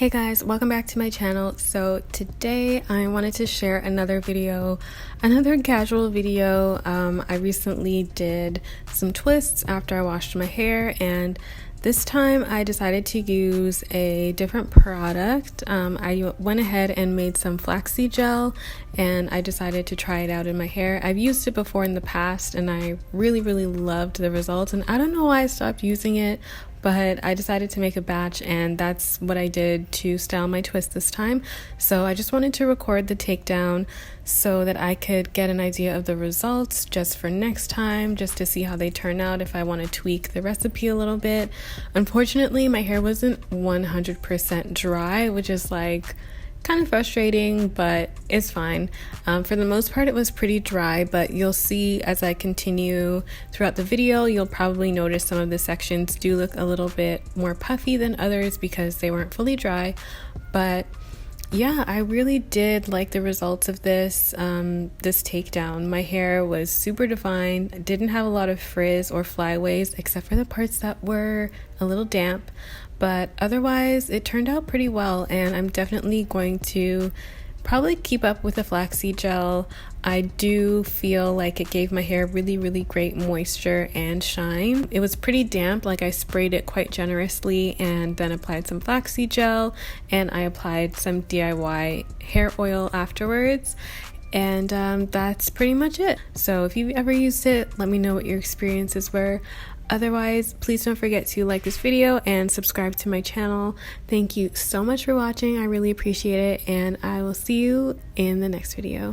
Hey guys, welcome back to my channel. So today I wanted to share another casual video. I recently did some twists after I washed my hair, and this time I decided to use a different product. I went ahead and made some flaxseed gel, and I decided to try it out in my hair. I've used it before in the past and I really loved the results, and I don't know why I stopped using it, but I decided to make a batch, and that's what I did to style my twist this time. So I just wanted to record the takedown so that I could get an idea of the results just for next time, just to see how they turn out if I want to tweak the recipe a little bit. Unfortunately, my hair wasn't 100% dry, which is like kind of frustrating, but it's fine. For the most part, it was pretty dry, but you'll see as I continue throughout the video, you'll probably notice some of the sections do look a little bit more puffy than others because they weren't fully dry. But yeah, I really did like the results of this takedown. My hair was super defined. I didn't have a lot of frizz or flyaways except for the parts that were a little damp, but otherwise it turned out pretty well, and I'm definitely going to probably keep up with the flaxseed gel. I do feel like it gave my hair really great moisture and shine. It was pretty damp, like I sprayed it quite generously and then applied some flaxseed gel, and I applied some DIY hair oil afterwards. And that's pretty much it. So if you've ever used it, let me know what your experiences were. Otherwise, please don't forget to like this video and subscribe to my channel. Thank you so much for watching. I really appreciate it, and I will see you in the next video.